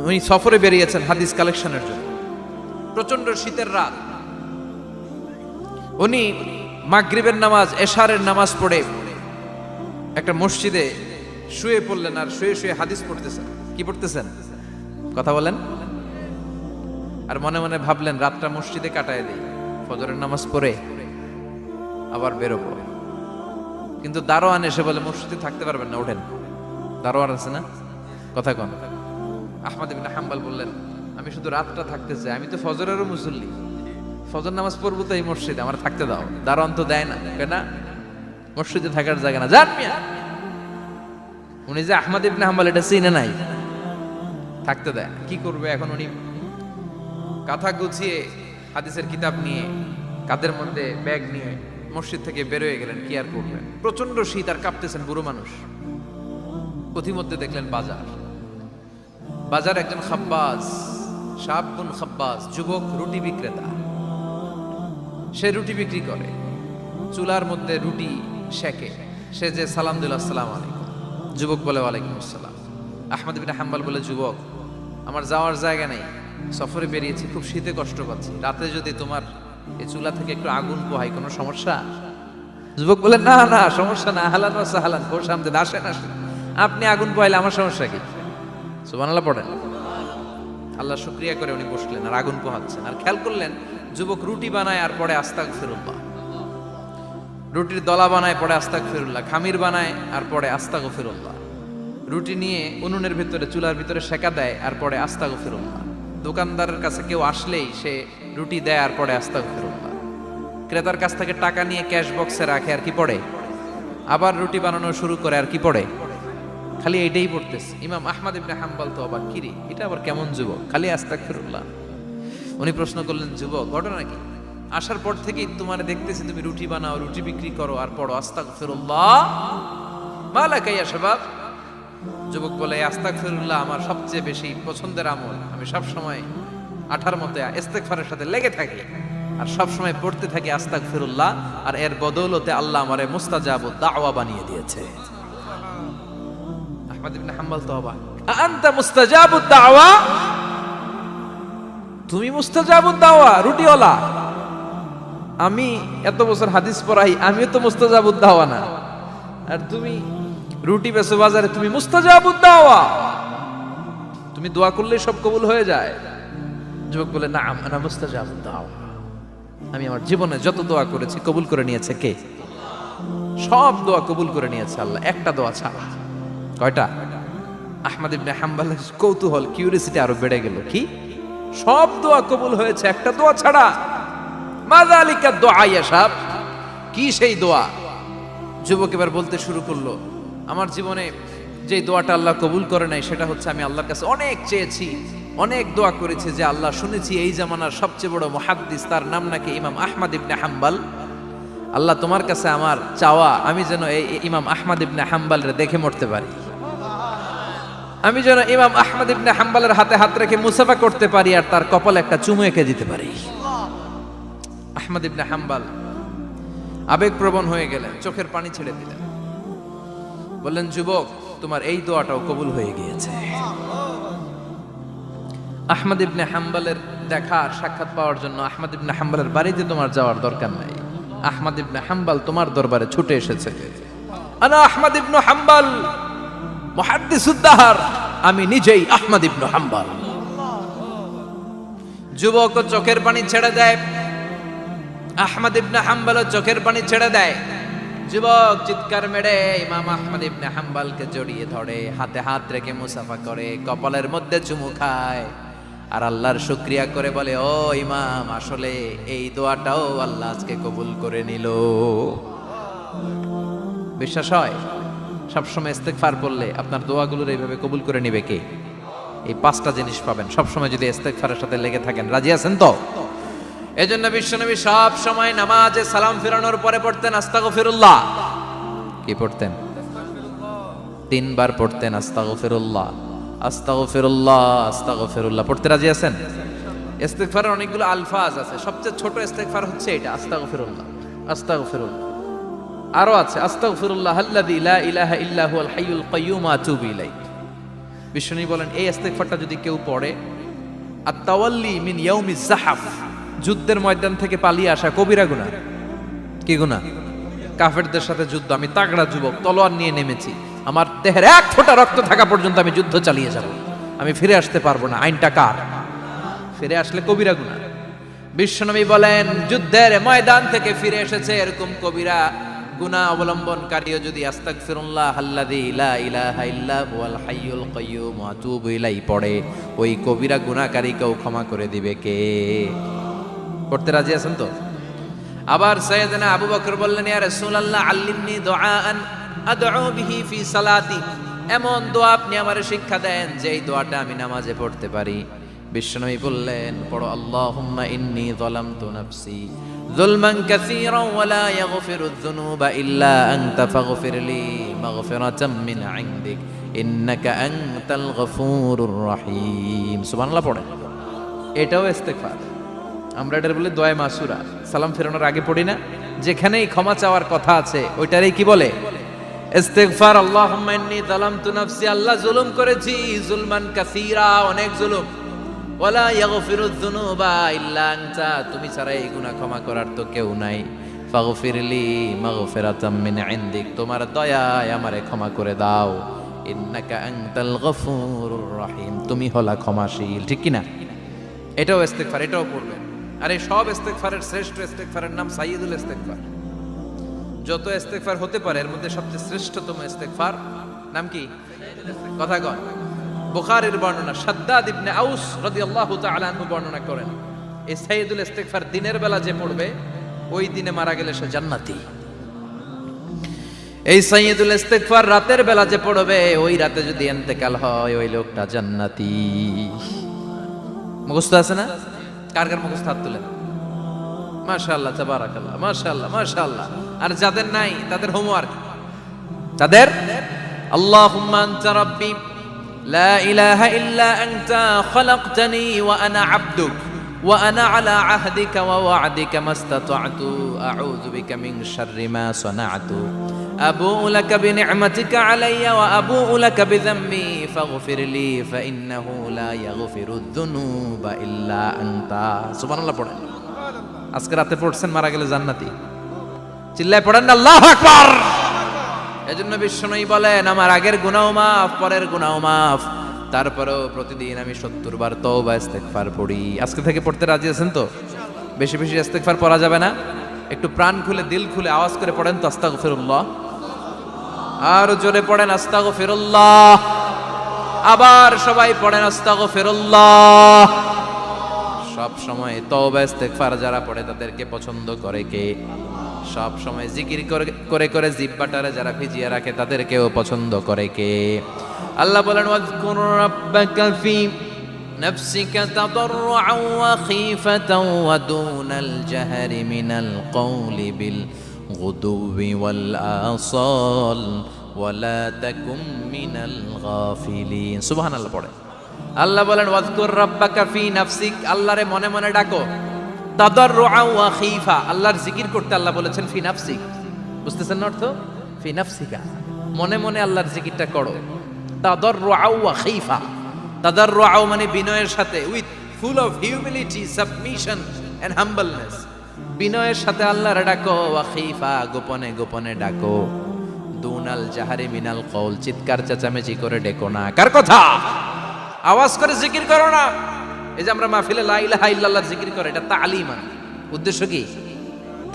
উনি সফরে বেরিয়েছেন হাদিস কালেকশনের জন্য। প্রচন্ড শীতের রাত, উনি মাগরিবের নামাজ, এশারের নামাজ পড়ে একটা মসজিদে শুয়ে পড়লেন, আর শুয়ে শুয়ে হাদিস পড়তেছেন। কি পড়তেছেন? কথা বলেন। আর মনে মনে ভাবলেন রাতটা মসজিদে কাটায় দিই, ফজরের নামাজ পড়ে আবার বেরোবো। কিন্তু দারোয়ান এসে বলে মসজিদে থাকতে পারবেন না, ওঠেন। দারোয়ান আছে না, কথা কন। আহমদ ইবনে হাম্বল বললেন আমি শুধু রাতটা থাকতে চাই, আমি তো ফজরেরও মুসল্লি, ফজর নামাজ পড়বো তো এই মসজিদে, আমার থাকতে দাও। দারোয়ান তো দেয় না, কেনা মসজিদে থাকার জায়গা না, যান মিয়া। উনি যে আহমদ ইবনে হাম্বল এটা চিনে নাই, থাকতে দেয়। কি করবে এখন? উনি কাঁথা গুছিয়ে হাদিসের কিতাব নিয়ে কাঁধের মধ্যে ব্যাগ নিয়ে মসজিদ থেকে বেরোয় গেলেন। কি আর করবেন, প্রচন্ড শীত, আর কাঁপতেছেন, বুড়ো মানুষ। পথিমধ্যে দেখলেন বাজার, বাজার একজন খাব্বাজ, শাবুন খাব্বাজ, যুবক রুটি বিক্রেতা। সে রুটি বিক্রি করে, চুলার মধ্যে রুটি সেকে। সে যে সালাম দিল আসসালামু আলাইকুম, যুবক বলে ওয়ালাইকুম আসসালাম। আহমদ ইবনে হাম্বল বলে যুবক আমার যাওয়ার জায়গা নেই, সফরে বেরিয়েছি, খুব শীতে কষ্ট পাচ্ছি, রাতে যদি তোমার এই চুলা থেকে একটু আগুন পোহাই কোনো সমস্যা? যুবক বলে না না সমস্যা না, আহলান ওয়া সাহলান, বসে আমদের আসেন আসেন, আপনি আগুন পোহাইলে আমার সমস্যা কি? সুবহানাল্লাহ পড়েন। আল্লাহ শুকরিয়া করে উনি বসলেন আর আগুন পোহাচ্ছেন। আর খেয়াল করলেন যুবক রুটি বানায় আর পরে আস্তাগফিরুল্লাহ, রুটির দলা বানায় পরে আস্তাগফিরুল্লাহ, খামির বানায় আর পরে আস্তাগফিরুল্লাহ, রুটি নিয়ে উনুনের ভিতরে চুলার ভিতরে সেকা দেয় আর পরে আস্তাগফিরুল্লাহ, দোকানদারের কাছে কেউ আসলেই সে রুটি দেয় আর পরে আস্তাগফিরুল্লাহ, ক্রেতার কাছ থেকে টাকা নিয়ে ক্যাশ বক্সে রাখে আর কি পড়ে, আবার রুটি বানানো শুরু করে আর কি পড়ে, খালি এইটাই পড়তেছে। ইমাম আহমদ ইবনে হাম্বল তো অবাক, কিরে এটা আবার কেমন যুবক, খালি আস্তাগফিরুল্লাহ। উনি প্রশ্ন করলেন যুবক ঘটনা কি? আসার পর থেকেই তোমার দেখতেছি তুমি রুটি বানাও, রুটি বিক্রি করো আর পড়ো আস্তাগফিরুল্লাহ, মালাকা ইয়া শাবাব। যুবক বলে আস্তাগফিরুল্লাহ আমার সবচেয়ে বেশি পছন্দের আমল, আমি সব সময় আঠার মতো ইস্তেগফারের সাথে লেগে থাকি আর সব সময় পড়তে থাকি আস্তাগফিরুল্লাহ, আর এর বদৌলতে আল্লাহ আমারে মুস্তাজাবুদ দাওয়া বানিয়ে দিয়েছে। আহমদ ইবনে হাম্বল তো অবাক, আনতা মুস্তাজাবুদ দাওয়া, তুমি মুস্তাজাবুদ দাওয়া রুটিওয়ালা? আমি এত বছর হাদিস পড়াই, আমিও তো মুস্তাজাবুদ দাওয়া না, আর তুমি রুটি বেচো বাজারে, তুমি মুস্তাজাবুদ দাওয়া, তুমি দোয়া করলে সব কবুল হয়ে যায়? যুবক বলে না আনা মুস্তাজাবুদ দাওয়া, আমি আমার জীবনে যত দোয়া করেছি কবুল করে নিয়েছে কে? সব দোয়া কবুল করে নিয়েছে আল্লাহ, একটা দোয়া ছাড়া। কয়টা? আহমদ ইবনে হাম্বলের কৌতূহল, কিউরিয়াসিটি আরো বেড়ে গেল। কি? সব দোয়া কবুল হয়েছে একটা দোয়া ছাড়া? মাযালিকা দোয়া ইয়া শাব, কি সেই দোয়া? যুবক এবার বলতে শুরু করলো আমার জীবনে যে দোয়াটা আল্লাহ কবুল করে নাই সেটা হচ্ছে আমি আল্লাহর কাছে অনেক চেয়েছি, অনেক দোয়া করেছি যে আল্লাহ শুনেছি এই জামানার সবচেয়ে বড় মুহাদ্দিস, তার নাম নাকি ইমাম আহমদ ইবনে হাম্বল। আল্লাহ তোমার কাছে আমার চাওয়া আমি যেন এই ইমাম আহমদ ইবনে হাম্বলের দেখে মরতে পারি, আমি যেন ইমাম আহমদ ইবনে হাম্বলের হাতে হাত রেখে মুসাফা করতে পারি আর তার কপালে একটা চুমু এঁকে দিতে পারি। আহমদ ইবনে হাম্বল আবেগপ্রবণ হয়ে গেলেন, চোখের পানি ছেড়ে দিলেন, বললেন যুবক তোমার এই দোয়াটাও কবুল হয়ে গিয়েছে। আহমদ ইবনে হাম্বলের দেখা সাক্ষাৎ পাওয়ার জন্য আহমদ ইবনে হাম্বলের বাড়িতে তোমার যাওয়ার দরকার নাই, আহমদ ইবনে হাম্বল তোমার দরবারে ছুটে এসেছে। আনা আহমদ ইবনে হাম্বল মুহাদ্দিসুদ দাহর, আমি নিজেই আহমদ ইবনে হাম্বল। যুবক চোখের পানি ছেড়ে দেয়, আহমদ ইবনে হাম্বল চোখের পানি ছেড়ে দেয়। যুবক চিৎকার মেরে ইমাম আহমদ ইবনে হাম্বলকে জড়িয়ে ধরে, হাতে হাত রেখে মুসাফা করে, কপালের মধ্যে চুমু খায় আর আল্লাহর শুকরিয়া করে বলে ও ইমাম আসলে এই দোয়াটাও আল্লাহ আজকে কবুল করে নিল। বিশ্বাস হয় সবসময় ইস্তেগফার করলে আপনার দোয়াগুলোর এইভাবে কবুল করে নিবে কে? এই পাঁচটা জিনিস পাবেন সবসময় যদি ইস্তেগফারের সাথে লেগে থাকেন। রাজি আছেন তো? এজন্য বিশ্বনবী সব সময় নামাজে সালাম ফিরানোর পরে পড়তেন আস্তাগফিরুল্লাহ। কি পড়তেন? 3 বার পড়তেন আস্তাগফিরুল্লাহ, আস্তাগফিরুল্লাহ, আস্তাগফিরুল্লাহ। পড়তে রাজি আছেন? ইস্তেগফারের অনেকগুলো আলফাজ আছে, সবচেয়ে ছোট ইস্তেগফার হচ্ছে এটা আস্তাগফিরুল্লাহ, আস্তাগফিরুল্লাহ। আরো আছে আস্তাগফিরুল্লাহ আল্লাযী লা ইলাহা ইল্লা হুয়াল হাইয়ুল কাইয়্যুম আতুবু ইলাইহি, বিশ্বনবী বলেন এই ইস্তেগফারটা যদি কেউ পড়ে, আত-তাওয়াল্লি মিন ইয়াউমিজ যাহাফ, যুদ্ধের ময়দান থেকে পালিয়ে আসা কবিরা গুনাহ। কি গুনাহ? কাফেরদের সাথে যুদ্ধ, আমি তাগড়া যুবক, তলোয়ার নিয়ে নেমেছি, আমার দেহের এক ফোঁটা রক্ত থাকা পর্যন্ত আমি যুদ্ধ চালিয়ে যাব, আমি ফিরে আসতে পারবো না, আইনটা কার? ফিরে আসলে কবিরা গুনাহ। বিশ্বনবী বলেন যুদ্ধের ময়দান থেকে ফিরে এসেছে এরকম কবিরা গুনাহ অবলম্বনকারীও যদি আস্তাগফিরুল্লাহ আল্লাযী লা ইলাহা ইল্লা হুয়াল হাইয়ুল কাইয়্যুম ওয়া আতুবু ইলাইহি পড়ে, ওই কবিরা গুনাহকারীকেও ক্ষমা করে দিবে কে? পড়তে রাজি আছেন তো? আবার সাইয়েদনা আবু বকর বললেন, ইয়া রাসূলুল্লাহ আল্লিমনি দুআআন আদউ বিহি ফি সালাতি, এমন দোয়া আপনি আমারে শিক্ষা দেন যে এই দোয়াটা আমি নামাজে পড়তে পারি। বিশ্বনবী বললেন, পড়ো আল্লাহুম্মা ইন্নী যালামতু নাফসি যুলমান কাসীরান ওয়া লা ইয়াগফিরুয যুনুবা ইল্লা আনতা ফাগফিরলি মাগফিরাতাম মিন ইনদিক ইন্নাকা আনতাল গফুরুর রহিম। সুবহানাল্লাহ পড়েন, এটাও ইস্তেগফার। আমরা এটার বলে দোয়া মাসুরা, সালাম ফেরানোর আগে পড়ি না? যেখানেই ক্ষমা চাওয়ার কথা আছে ওইটারই কি বলে? ইস্তেগফার। আল্লাহুম্মা ইন্নী যালামতু নাফসি, আল্লাহ জুলুম করেছি, যুলমান কাসীরা, অনেক জুলুম, ওয়ালা ইয়াগফিরুয যুনুবা ইল্লা আনতা, তুমি ছাড়া এই গুনাহ ক্ষমা করার তো কেউ নাই, ফাগফিরলি মাগফিরাতাম মিন ইনদিক, তোমার দয়ায় আমারে ক্ষমা করে দাও, ইন্নাকা আনতাল গফুরুর রহিম, তুমি হলা ক্ষমাশীল। ঠিক কি না? এটাও ইস্তেগফার, এটাও পড়বেন। আর এই সব ইস্তেগফারের শ্রেষ্ঠ ইস্তেগফারের নাম সাইয়্যিদুল ইস্তেগফার। যত ইস্তেগফার হতে পারে এর মধ্যে সবচেয়ে শ্রেষ্ঠতম ইস্তেগফার নাম কি? কথা কন। বুখারীর বর্ণনা, শাদ্দাদ ইবনে আউস রাদিয়াল্লাহু তাআলা আনহু বর্ণনা করেন, এই সাইয়্যিদুল ইস্তেগফার দিনের বেলা যে পড়বে ওই দিনে মারা গেলে সে জান্নাতি। এই সাইয়্যিদুল ইস্তেগফার রাতের বেলা যে পড়বে ওই রাতে যদি ইন্তেকাল হয় ওই লোকটা জান্নাতি। মুখস্থ আছে না? কার কার মুখস্থ হাত তুলেন। মাশাআল্লাহ, তাবারাকাল্লাহ, মাশাআল্লাহ, মাশাআল্লাহ। আর যাদের নাই তাদের হোমওয়ার্ক, তাদের আল্লাহুম্মা আনতা রাব্বি লা ইলাহা ইল্লা আনতা খালাকতানি ওয়া আনা আবদুক ওয়া আনা আলা আহদিকা ওয়া ওয়া'দিকা মাস্তাতা'তু আউযু বিকা মিন শাররি মা সানা'তু আবু'ু লাকা বিনি'মাতিকা আলাইয়া ওয়া আবু'ু লাকা বিযামবি ফাগফিরলি ফাইন্নাহু লা ইয়াগফিরুয যুনুবা ইল্লা আনতা। সুবহানাল্লাহ পড়েন। আজকে রাতে পড়ছেন, মারা গেলে জান্নাতি। চিল্লায় পড়েন আল্লাহু আকবার। এজন্য বিশ্বনবী বলেন আমার আগের গুনাহ মাফ, পরের গুনাহ মাফ, তারপরেও প্রতিদিন আমি 70 বার তওবা ইস্তেগফার পড়ি। আজকে থেকে পড়তে রাজি আছেন তো? বেশি বেশি ইস্তেগফার পড়া যাবে না? একটু প্রাণ খুলে দিল খুলে আওয়াজ করে পড়েন তো আস্তাগফিরুল্লাহ। আর জোরে পড়েন আস্তাগফিরুল্লাহ। আবার সবাই পড়েন আস্তাগফিরুল্লাহ। সব সময় তওবা ইস্তেগফার যারা পড়ে তাদেরকে পছন্দ করে কে? সব সময় জিকির করে করে জিহ্বাটারে যারা ভিজিয়ে রাখে তাদেরকেও পছন্দ করে কে? আল্লাহ বলেন ওয়াজকুর রাব্বাকা ফি নাফসিকা তাদাররুআন ওয়া খীফাতান ওয়া দুনাল জাহরি মিনাল কওলি বিল গুদুবি ওয়াল আসাল ওয়া লা তাকুম মিনাল গাফিলিন। সুবহানাল্লাহ পড়ে। আল্লাহ বলেন ওয়াজকুর রাব্বাকা ফি নাফসিক, আল্লাহরে মনে মনে ডাকো, তাদাররুআন ওয়া খীফা, আল্লাহর জিকির করতে আল্লাহ বলেছেন ফি নাফসিক। বুঝতেছেন না অর্থ? ফি নাফসিকা, মনে মনে আল্লাহর জিকিরটা করো। তাদাররুআন ওয়া খীফা, তাদাররুআ মানে বিনয়ের সাথে, with full of humility, submission and humbleness, বিনয়ের সাথে আল্লাহর ডাকো। ওয়া খীফা, গোপনে গোপনে ডাকো। দুনাল জাহারি মিনাল কওল, চিৎকার চেঁচামেচি করে ডেকো না। কার কথা? আওয়াজ করে জিকির করো না। এই যে আমরা মাহফিলে লা ইলাহা ইল্লাল্লাহ জিকির করে, এটা তালিম। উদ্দেশ্য কি?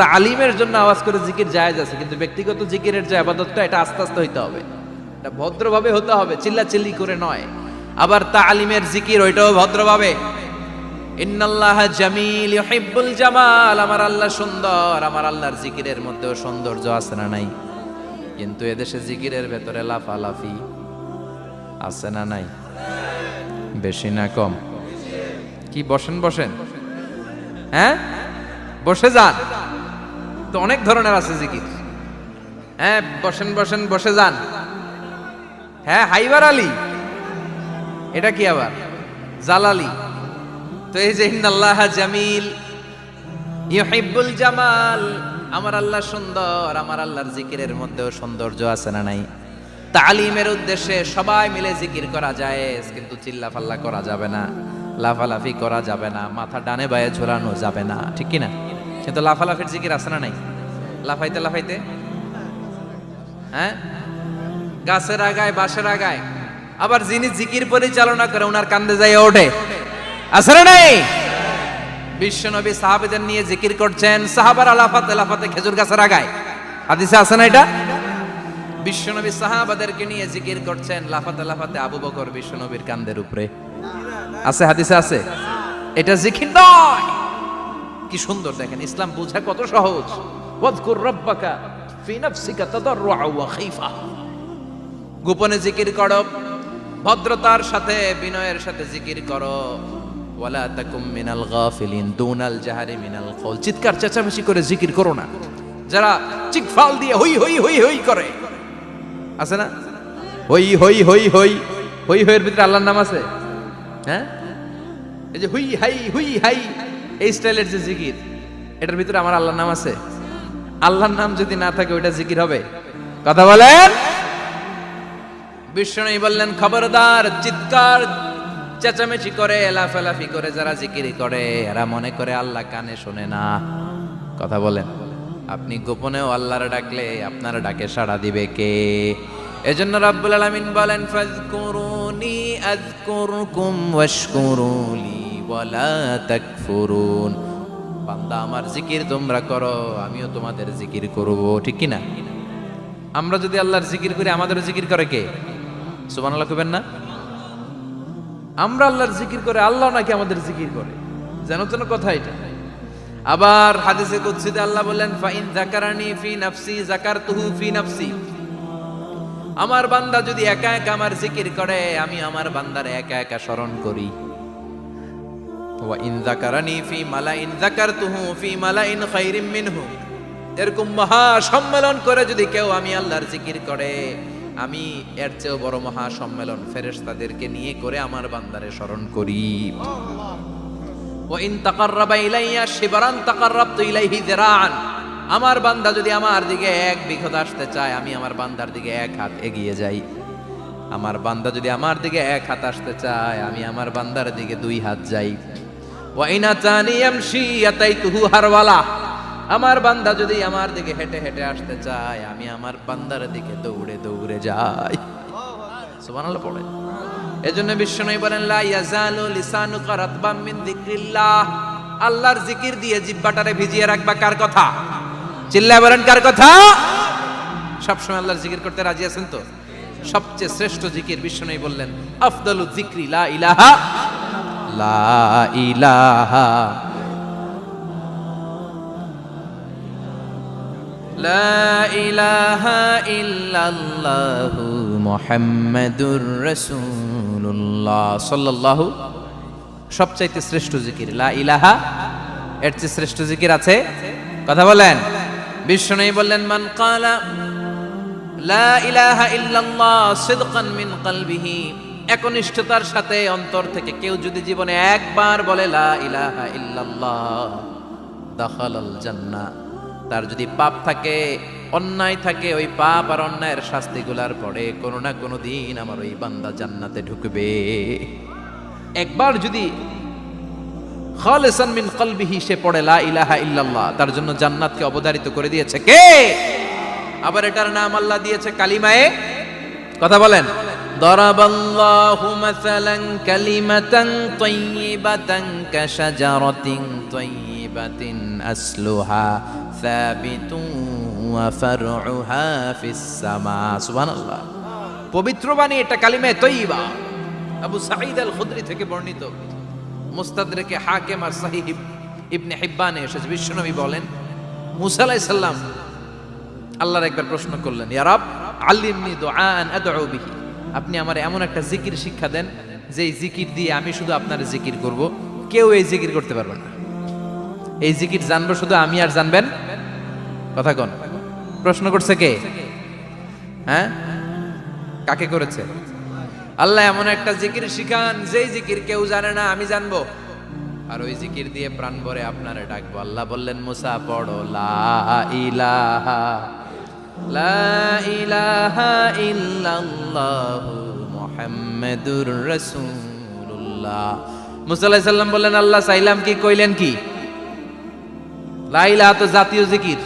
তালিমের জন্য আওয়াজ করে জিকির জায়েজ আছে, কিন্তু ব্যক্তিগত জিকিরের যে ইবাদতটা এটা আস্তে আস্তে হইতে হবে, এটা ভদ্রভাবে হতে হবে, চিল্লাচিল্লি করে নয়। আবার তালিমের জিকির ওইটাও ভদ্রভাবে। ইন্নাল্লাহা জামিল ইউহিব্বুল জামাল, আমার আল্লাহ সুন্দর, আমার আল্লাহর জিকিরের মধ্যেও সৌন্দর্য আছে না নাই? কিন্তু এদেশে জিকিরের ভেতরে লাফালাফি আছে না নাই? বেশি না কম? কি বসেন বসেন, হ্যাঁ বসে যান তো, অনেক ধরনের আছে জিকির। হ্যাঁ বসেন বসেন, বসে যান। হ্যাঁ হাইবার আলী, এটা কি আবার জালালি? তো এই যে ইন্নাল্লাহা জামিল ইউহিব্বুল জামাল, আমার আল্লাহ সুন্দর, আমার আল্লাহর জিকিরের মধ্যেও সৌন্দর্য আছে না নাই? তালিমের উদ্দেশ্যে সবাই মিলে জিকির করা যায়, কিন্তু চিল্লাফাল্লা করা যাবে না, লাফালাফি করা যাবে না, মাথা ডানে বায়ে ঝোলানো যাবে না, ঠিক কি না? কিন্তু লাফালাফির জিকির আছে না নাই? লাফাইতে লাফাইতে, হ্যাঁ, গাছের আগায় বাঁশের আগায়, আবার যিনি জিকির পরিচালনা করে ওনার কান্দে যায় ওঠে, আছে না নাই? বিশ্বনবী সাহাবীদের নিয়ে জিকির করছেন, সাহাবারা লাফাতে লাফাতে খেজুর গাছের আগায়, হাদিসে আছে না এটা? বিশ্বনবী সাহাবাদেরকে নিয়ে জিকির করছেন, লাফাতে লাফাতে আবু বকর বিশ্বনবীর কান্দের উপরে, আছে, হাদিসে আছে। এটা জিকির নয়। কি সুন্দর দেখেন, ইসলাম বোঝা কত সহজ। ওয়াজকুর রাব্বাকা ফি নাফসিকা তাদাররুআ ওয়া খাইফা, গোপনে জিকির করো, ভদ্রতার সাথে বিনয়ের সাথে জিকির করো। ওয়ালা তাকুম মিনাল গাফিলিন দুনাল জাহারি মিনাল কওল, চিৎকার চেঁচামেচি করে জিকির করো না। যারা চিকফাল দিয়ে হই হই হই হই করে, আছে না? হই হই হই হই হই হইয়ের ভিতরে আল্লাহর নাম আছে, হ্যাঁ? এই যে হুই হাই হুই হাই, এই স্টাইলের যে জিকির, এটার ভিতরে আমার আল্লাহর নাম আছে? আল্লাহর নাম যদি না থাকে ওইটা জিকির হবে? কথা বলেন। বিষ্ণু বললেন, খবরদার, চিৎকার চেঁচামেচি করে লাফালাফি করে যারা জিকির করে এরা মনে করে আল্লাহ কানে শোনে না। কথা বলেন। আপনি গোপনেও আল্লাহর ডাকলে আপনার ডাকে সাড়া দিবে কে? এজন্য রাব্বুল আলামিন বলেন, ফাযকুরুনি আযকুরকুম ওয়াশকুরুলি ওয়ালা তাকফুরুন। বান্দা আমার জিকির তোমরা করো, আমিও তোমাদের জিকির করব, ঠিক কি না? আমরা যদি আল্লাহর জিকির করি, আমাদের জিকির করে কে? সুবহানাল্লাহ কইবেন না? আমরা আল্লাহর জিকির করে, আল্লাহ নাকি আমাদের জিকির করে, যেন তেন কথা এটা। আবার হাদিসে কুদসিতে আল্লাহ বলেন, ফাইন যাকারানি ফি নাফসি যাকারতুহু ফি নাফসি। আমার বান্দা যদি একা একা আমার জিকির করে, আমি আমার বান্দার একা একা স্মরণ করি। ওয়া ইন যাকারানি ফি মালাইন যাকারতুহু ফি মালাইন খায়রিম মিনহু। এরকম মহা সম্মেলন করে যদি কেউ আমি আল্লাহর জিকির করে, আমি এর চেয়েও বড় মহা সম্মেলন ফেরেশতাদেরকে নিয়ে করে আমার বান্দারে স্মরণ করি। ওয়া ইন তাকাররাবা ইলাইয়া শিবরান তাকাররাবতু ইলাইহি যিরাআন। আমার বান্দা যদি আমার দিকে এক বিঘত আসতে চায়, আমি আমার বান্দার দিকে এক হাত এগিয়ে যাই। আমার বান্দা যদি আমার দিকে এক হাত আসতে চায়, আমি আমার বান্দার দিকে দুই হাত যাই। ওয়া ইন আতানি ইয়ামশি আতাইতুহু হারওয়ালা। আমার বান্দা যদি আমার দিকে হেঁটে হেঁটে আসতে চায়, আমি আমার বান্দার দিকে দৌড়ে দৌড়ে যাই। সুবহানাল্লাহ পড়ে। এজন্য বিশ্বনবী বলেন, লা ইয়াজালু লিসানুকা রাতবাম মিন যিকরিল্লাহ। আল্লাহর জিকির দিয়ে জিহ্বাটারে ভিজিয়ে রাখবা। কার কথা? চিল্লায় বলেন, কার কথা? সবসময় আল্লাহর জিকির করতে রাজি আছেন তো? সবচেয়ে শ্রেষ্ঠ জিকির বিশ্বনবী বললেন, আফদালু যিকরি লা ইলাহা লা ইলাহা লা ইলাহা ইল্লাল্লাহু মুহাম্মাদুর রাসূলুল্লাহ সাল্লাল্লাহু। সবচাইতে শ্রেষ্ঠ জিকির লা ইলাহা। এর চেয়ে শ্রেষ্ঠ জিকির আছে? কথা বলেন। বিশ্বনবী বললেন, মান ক্বালা লা ইলাহা ইল্লাল্লাহ সিদকান মিন কলবিহি। একনিষ্ঠতার সাথে অন্তর থেকে কেউ যদি জীবনে একবার বলে লা ইলাহা ইল্লাল্লাহ, দাখালাল জান্নাহ। তার যদি পাপ থাকে, অন্যায় থাকে, ওই পাপ আর অন্যায়ের শাস্তিগুলার পরে কোনো না কোনো দিন আমার ওই বান্দা জান্নাতে ঢুকবে। একবার যদি খালিসান মিন কলবিহি সে পড়ে লা ইলাহা ইল্লাল্লাহ, তার জন্য জান্নাতকে অবধারিত করে দিয়েছে কে? আবার এটার নাম আল্লাহ দিয়েছে কালিমায়ে। কথা বলেন। দরাবাল্লাহু মাসালান কালিমাতান তাইয়িবাতান কাশাজারাতিন তাইয়িবাতিন আসলুহা সাবিতুন ওয়া ফারউহা ফিস সামা। সুবহানাল্লাহ। পবিত্র বাণী এটা কালিমায়ে তাইয়িবা। আবু সাঈদ আল খুদরি থেকে বর্ণিত, মুস্তাদরাকে হাকিম আর সহিহ ইবনে হিব্বানে এসেছে। বিশ্বনবী বলেন, মুসা আলাইহিস সালাম আল্লাহর একবার প্রশ্ন করলেন, ইয়া রাব আল্লিমনি দুআআন আদউ বিহি। আপনি আমার এমন একটা জিকির শিক্ষা দেন যেই জিকির দিয়ে আমি শুধু আপনার জিকির করব, কেউ এই জিকির করতে পারবে না। এই জিকির জানবো শুধু আমি, আর জানবেন। কথা কোন? প্রশ্ন করছে কে? হ্যাঁ, কাকে করেছে? আল্লাহ এমন একটা জিকির শিখান যেই জিকির কেউ জানে না, আমি জানবো, আর ওই জিকির দিয়ে প্রাণ ভরে আপনারে ডাকবো। আল্লাহ বললেন, মুসা পড়ো লা ইলাহা লা ইলাহা ইল্লাল্লাহু মুহাম্মাদুর রাসূলুল্লাহ। মুসা আলাইহিস সালাম বললেন, আল্লাহ চাইলাম কি, কইলেন কি? লা ইলাহা তো জাতীয় জিকির,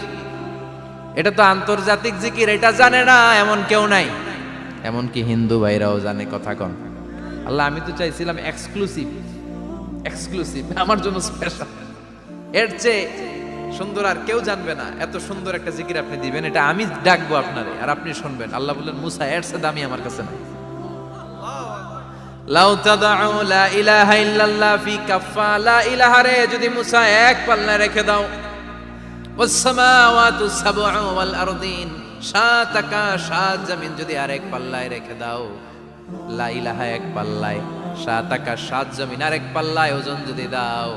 এটা তো আন্তর্জাতিক জিকির, এটা জানে না এমন কেউ নাই। এমনকি হিন্দু ভাইরাও জানে। কথা কন। আল্লাহ আমি তো চাইছিলাম এক্সক্লুসিভ, আমার জন্য স্পেশাল, এর চেয়ে সুন্দর আর কেউ জানবে না। এত সুন্দর একটা জিকির আপনি দিবেন, এটা আমি ডাকবো আপনারে আর আপনি শুনবেন। আল্লাহ বললেন, মুসা এর চেয়ে দামি আমার কাছে নাই। লাউ তাদউ লা ইলাহা ইল্লাল্লাহ ফি কাফা, লা ইলাহা রে যদি মুসা এক পাল্লায় রেখে দাও, ওয়াস সামাওয়াতু সাবউ ওয়াল আরদিন, সাত আকাশ সাত জমিন যদি আরেক পাল্লায় রেখে দাও, লা ইলাহা এক পাল্লায়, সাত আকাশ সাত জমিন আরেক পাল্লায় ওজন যদি দাও,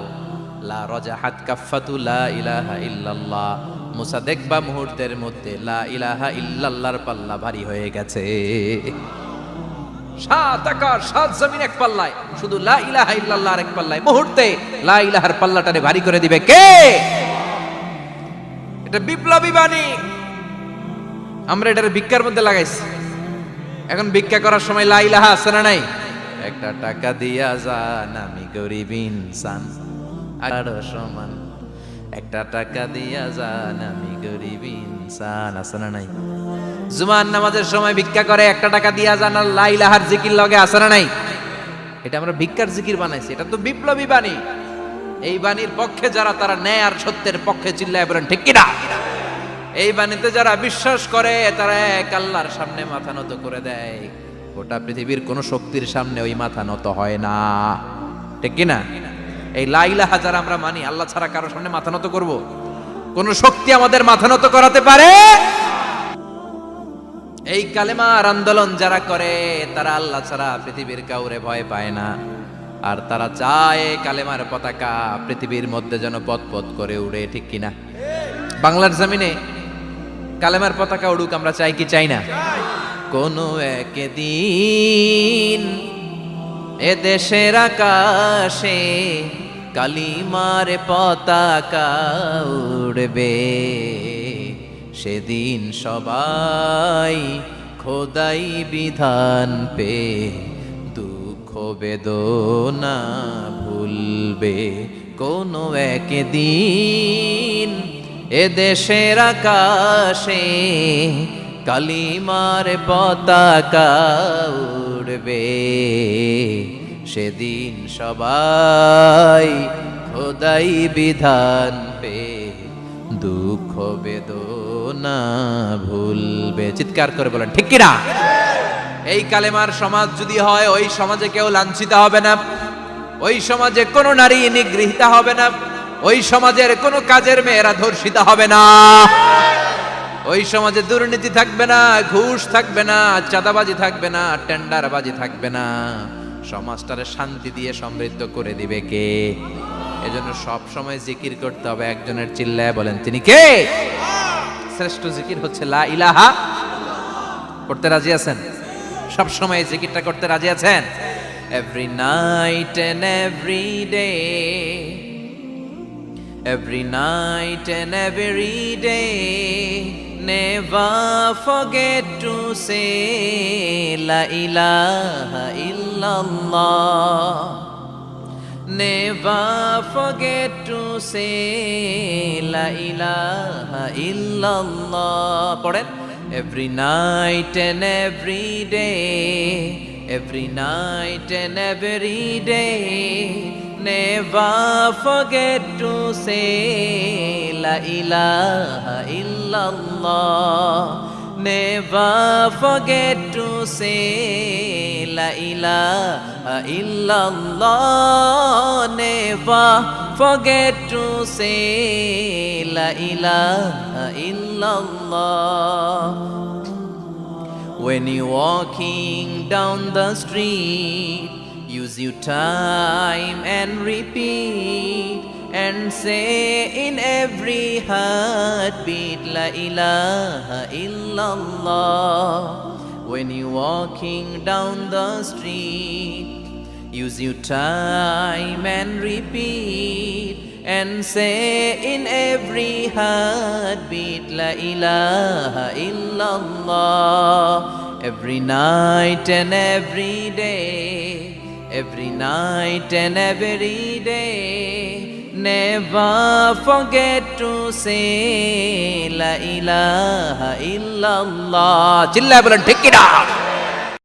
লা রাজাহাত কাফাতু লা ইলাহা ইল্লাল্লাহ, মুসা দেখবা মুহূর্তের মধ্যে লা ইলাহা ইল্লাল্লাহর পাল্লা ভারী হয়ে গেছে। সাত আকাশ সাত জমিন এক পাল্লায়, শুধু লা ইলাহা ইল্লাল্লাহ আরেক পাল্লায়, মুহূর্তে লা ইলাহার পাল্লাটারে ভারী করে দিবে কে? এটা বিপ্লবী বাণী। আমরা এটার ভিক্ষার মধ্যে লাগাইছি। এখন ভিক্ষা করার সময় লা ইলাহা আছে না নাই? একটা টাকা দিয়া যান, আমি গরিব ইনসান আর সমান, একটা টাকা দিয়া যান, আমি গরিব ইনসান, আছে না নাই? জুমার নামাজের সময় ভিক্ষা করে, একটা টাকা দিয়া যান, আর লা ইলাহার জিকির লগে, আছে না নাই? এটা আমরা ভিক্ষার জিকির বানাইছি। এটা তো বিপ্লবী বাণী। এই বাণীর পক্ষে যারা, তারা ন্যায় আর সত্যের পক্ষে চিল্লায় বলেন ঠিক কিনা? এই বাণীতে যারা বিশ্বাস করে, তারা এক আল্লাহর সামনে মাথা নত করে দেয়। গোটা পৃথিবীর কোন শক্তির সামনে ওই মাথা নত হয় না, ঠিক কিনা? এই লা ইলাহা যারা আমরা মানি, আল্লাহ ছাড়া কারো সামনে মাথা নত করব? কোন শক্তি আমাদের মাথা নত করাতে পারে? এই কালেমার আন্দোলন যারা করে, তারা আল্লাহ ছাড়া পৃথিবীর কাউরে ভয় পায় না। আর তারা চায় কালেমার পতাকা পৃথিবীর মধ্যে যেন পথ করে উড়ে, ঠিক কিনা? বাংলার জমিনে কালেমার পতাকা উড়ুক, আমরা চাই কি চাই না? কোন একদিন এ দেশের আকাশে কালিমার পতাকা উড়বে, সেদিন সবাই খোদাই বিধান পে দুঃখ বেদনা ভুলবে। কোন একদিন এ দেশের আকাশে কালিমার পতাকা উড়বে, সেদিন সবাই খোদাই বিধান পে দুঃখ বেদনা ভুলবে। চিৎকার করে বলেন ঠিক কিনা? এই কালেমার সমাজ যদি হয়, ওই সমাজে কেউ লাঞ্ছিত হবে না, ওই সমাজে কোনো নারী নিগৃহীত হবে না, ওই সমাজের কোনো কাজের মেয়েরা ধর্ষিত হবে না, ওই সমাজে দুর্নীতি থাকবে না, ঘুষ থাকবে না, চাঁদাবাজি থাকবে না, টেন্ডারবাজি থাকবে না। সমাজটারে শান্তি দিয়ে সমৃদ্ধ করে দিবে কে? এজন্য সব সময় জিকির করতে হবে একজনের, চিল্লায় বলেন তিনি কে? শ্রেষ্ঠ জিকির হচ্ছে লা ইলাহা। করতে রাজি আছেন? সব সময় জিকিরটা করতে রাজি আছেন? Every night and every day, every night and every day, never forget to say la ilaha illallah, never forget to say la ilaha illallah. পড়েন, every night and every day, every night and every day, never forget to say la ilaha illallah, never forget to say la ilaha illallah, never forget to say la ilaha illallah. When you're walking down the street, use your time and repeat and say in every heartbeat la ilaha illallah. When you're walking down the street, Use your time and repeat and say in every heartbeat La ilaha illallah. Every night and every day, every night and every day, never forget to say La ilaha illallah. চিল্লায় বলেন ঠিক কিনা?